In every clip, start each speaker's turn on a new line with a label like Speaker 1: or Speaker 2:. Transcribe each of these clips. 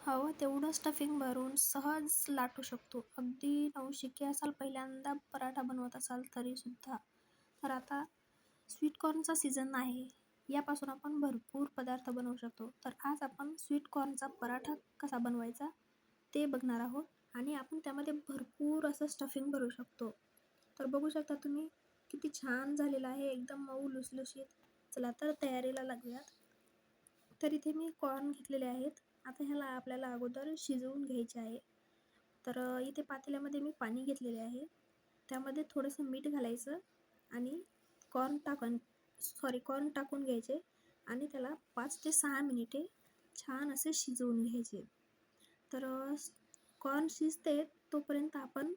Speaker 1: हवं तेवढं स्टफिंग भरून सहज लाटू शकतो. अगदी नवशिके असाल, पहिल्यांदा पराठा बनवत असाल तरीसुद्धा. तर आता स्वीटकॉर्नचा सीझन आहे. यापासून आपण भरपूर पदार्थ बनवू शकतो. तर आज आपण स्वीटकॉर्नचा पराठा कसा बनवायचा ते बघणार आहोत आणि आपण त्यामध्ये भरपूर असं स्टफिंग भरू शकतो. तर बघू शकता तुम्ही किती छान झालेलं आहे, एकदम मऊ लुसलुशीत. चला तर तयारीला लागूयात. तर इथे मी कॉर्न घेतलेले आहेत. आता ह्याला आपल्याला अगोदर शिजवून घ्यायचे आहे. तर इथे पातेल्यामध्ये मी पाणी घेतलेले आहे. त्यामध्ये थोडंसं मीठ घालायचं आणि कॉर्न टाकून घ्यायचे आणि त्याला 5 ते 6 मिनिटे छान असे शिजवून घ्यायचे. तर कॉर्न शिजते तोपर्यंत आपण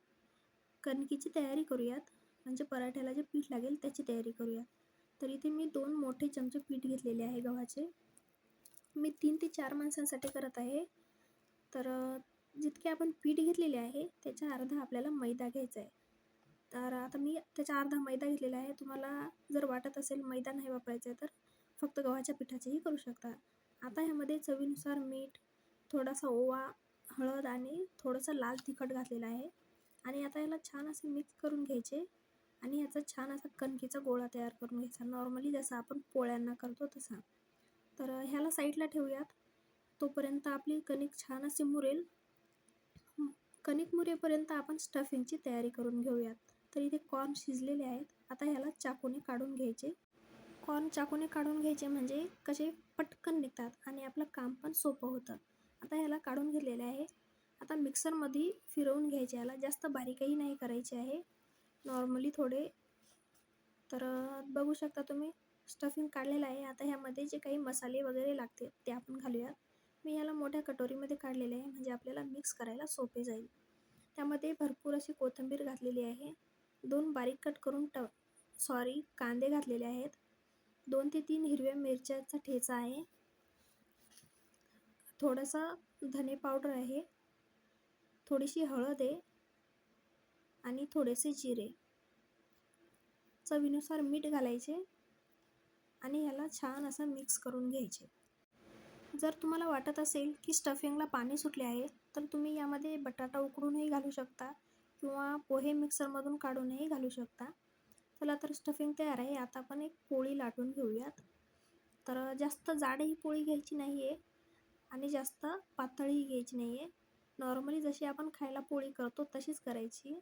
Speaker 1: कणकीची तयारी करूयात. म्हणजे पराठ्याला जे पीठ लागेल त्याची तयारी करूयात. तर इथे मी 2 मोठे चमचे पीठ घेतलेले आहे गव्हाचे. मी 3 ते 4 माणसांसाठी करत आहे. तर जितके आपण पीठ घेतलेले आहे त्याच्या अर्धा आपल्याला मैदा घ्यायचा आहे. तर आता मी त्याच्या अर्धा मैदा घेतलेला आहे. तुम्हाला जर वाटत असेल मैदा नाही वापरायचा आहे तर फक्त गव्हाच्या पिठाचेही करू शकता. आता ह्यामध्ये चवीनुसार मीठ, थोडासा ओवा, हळद आणि थोडंसं लाल तिखट घातलेलं आहे. आणि आता याला छान असे मिक्स करून घ्यायचे आणि याचा छान असा कणकेचा गोळा तयार करून घ्यायचा. नॉर्मली जसं आपण पोळ्यांना करतो तसा. तर ह्याला साईडला ठेवूयात. तोपर्यंत आपली कणिक छान अशी मुरेल. कणिक मुरेपर्यंत आपण स्टफिंगची तयारी करून घेऊयात. तर इथे कॉर्न शिजलेले आहेत. आता ह्याला चाकूने काढून घ्यायचे. कॉर्न चाकूने काढून घ्यायचे म्हणजे कसे पटकन निघतात आणि आपलं काम पण सोपं होतं. आता ह्याला काढून घेतलेले आहे. आता मिक्सरमध्ये फिरवून घ्यायचे. याला जास्त बारीकही नाही करायचे आहे, नॉर्मली थोडे. तर बघू शकता तुम्ही स्टफिंग काढलेलं आहे. आता ह्यामध्ये जे काही मसाले वगैरे लागते ते आपण घालूयात. मी ह्याला मोठ्या कटोरीमध्ये काढलेले आहे म्हणजे आपल्याला मिक्स करायला सोपे जाईल. त्यामध्ये भरपूर अशी कोथिंबीर घातलेली आहे. 2 बारीक कट करून कांदे घातलेले आहेत. 2 ते 3 हिरव्या मिरच्याचा ठेचा आहे. थोडासा धने पावडर आहे. थोडीशी हळद आहे आणि थोडेसे जिरे. चवीनुसार मीठ घालायचे आणि ह्याला छान असं मिक्स करून घ्यायचे. जर तुम्हाला वाटत असेल की स्टफिंगला पाणी सुटले आहे तर तुम्ही यामध्ये बटाटा उकडूनही घालू शकता किंवा पोहे मिक्सरमधून काढूनही घालू शकता. चला तर स्टफिंग तयार आहे. आता आपण एक पोळी लाटून घेऊयात. तर जास्त जाडही पोळी घ्यायची नाही आहे आणि जास्त पातळही घ्यायची नाही आहे. नॉर्मली जशी आपण खायला पोळी करतो तशीच करायची.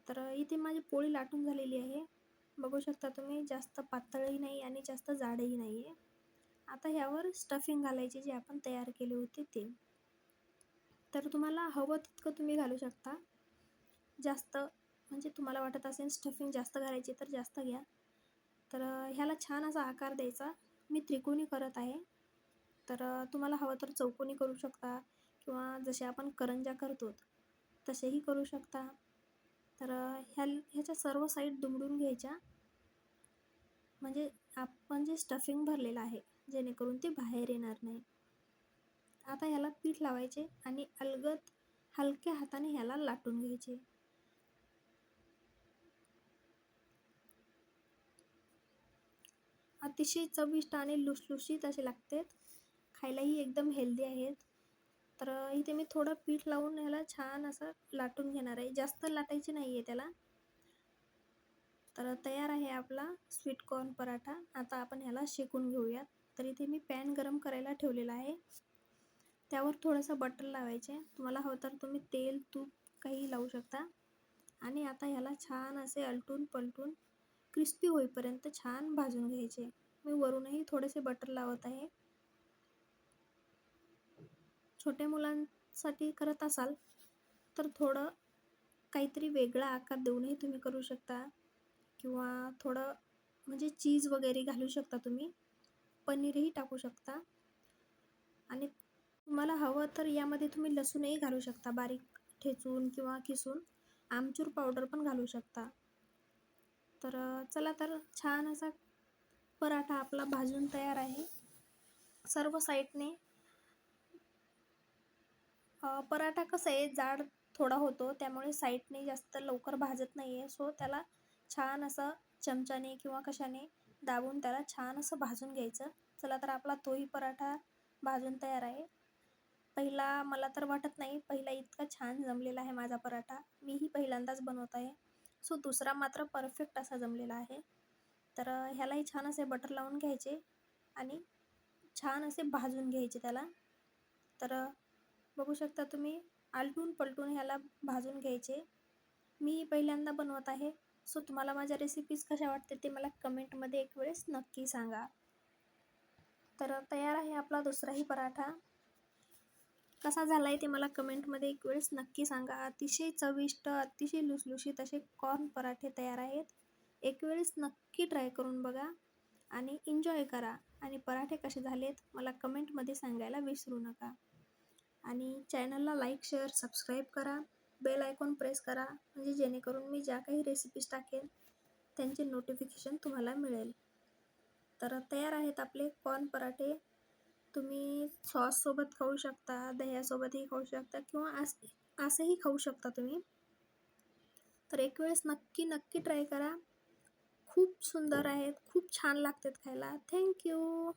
Speaker 1: तर इथे माझी पोळी लाटून झालेली आहे. बघू शकता तुम्ही, जास्त पातळही नाही आणि जास्त जाडही नाही आहे. आता ह्यावर स्टफिंग घालायची जे आपण तयार केले होते ते. तर तुम्हाला हवं तितकं तुम्ही घालू शकता. जास्त म्हणजे तुम्हाला वाटत असेल स्टफिंग जास्त घालायची तर जास्त घ्या. तर ह्याला छान असा आकार द्यायचा. मी त्रिकोणी करत आहे. तर तुम्हाला हवं तर चौकोनी करू शकता किंवा जसे आपण करंज्या करतो तसेही करू शकता. तर ह्याच्या सर्व साईड दुमडून घ्यायच्या म्हणजे आपण जे स्टफिंग भरलेलं आहे जेणेकरून ते बाहेर येणार नाही. आता ह्याला पीठ लावायचे आणि अलगद हलक्या हाताने ह्याला लाटून घ्यायचे. अतिशय चविष्ट आणि लुसलुशीत असे लागतात. खायलाही एकदम हेल्दी आहेत. तर इथे मी थोडं पीठ लावून ह्याला छान असं लाटून घेणार आहे. जास्त लाटायचे नाही आहे त्याला. तर तयार आहे आपला स्वीटकॉर्न पराठा. आता आपण ह्याला शेकून घेऊयात. तर इथे मी पॅन गरम करायला ठेवलेला आहे. त्यावर थोडंसं बटर लावायचे. तुम्हाला हवं तर तुम्ही तेल, तूप काही लावू शकता. आणि आता ह्याला छान असे आलटून पलटून क्रिस्पी होईपर्यंत छान भाजून घ्यायचे. मी वरूनही थोडेसे बटर लावत आहे. छोट्या मुलांसाठी करत असाल तर थोडं काहीतरी वेगळा आकार देऊनही तुम्ही करू शकता किंवा थोडं म्हणजे चीज वगैरे घालू शकता तुम्ही. पनीरही टाकू शकता आणि तुम्हाला हवं तर यामध्ये तुम्ही लसूणही घालू शकता, बारीक ठेचून किंवा किसून. आमचूर पावडर पण घालू शकता. तर चला तर छान असा पराठा आपला भाजून तयार आहे. सर्व साईडने पराठा कसं आहे, जाड थोडा होतो त्यामुळे साईडने जास्त लवकर भाजत नाही आहे. सो त्याला छान असं चमच्याने किंवा कशाने दाबून त्याला छान असं भाजून घ्यायचं. चला तर आपला तोही पराठा भाजून तयार आहे. पहिला मला तर वाटत नाही पहिला इतका छान जमलेला आहे माझा पराठा. मीही पहिल्यांदाच बनवत आहे. सो दुसरा मात्र परफेक्ट असा जमलेला आहे. तर ह्यालाही छान असे बटर लावून घ्यायचे आणि छान असे भाजून घ्यायचे त्याला. तर बघू शकता तुम्ही आलटून पलटून ह्याला भाजून घ्यायचे. मी पहिल्यांदा बनवत आहे. सो तुम्हाला माझ्या रेसिपीज कशा वाटते ते मला कमेंटमध्ये एक वेळेस नक्की सांगा. तर तयार आहे आपला दुसराही पराठा. कसा झाला आहे ते मला कमेंटमध्ये एक वेळेस नक्की सांगा. अतिशय चविष्ट, अतिशय लुसलुशीत असे कॉर्न पराठे तयार आहेत. एक वेळेस नक्की ट्राय करून बघा आणि एन्जॉय करा. आणि पराठे कसे झालेत मला कमेंटमध्ये सांगायला विसरू नका. आणि चॅनलला लाईक, शेअर, सबस्क्राईब करा. बेल आयकॉन प्रेस करा म्हणजे जेणेकरून मी ज्या काही रेसिपीज टाकेन त्यांचे नोटिफिकेशन तुम्हाला मिळेल. तर तयार आहेत आपले कॉर्न पराठे. तुम्ही सॉससोबत खाऊ शकता, दह्यासोबतही खाऊ शकता किंवा असंही खाऊ शकता तुम्ही. तर एक वेळेस नक्की नक्की ट्राय करा. खूप सुंदर आहेत, खूप छान लागतात खायला. थँक्यू.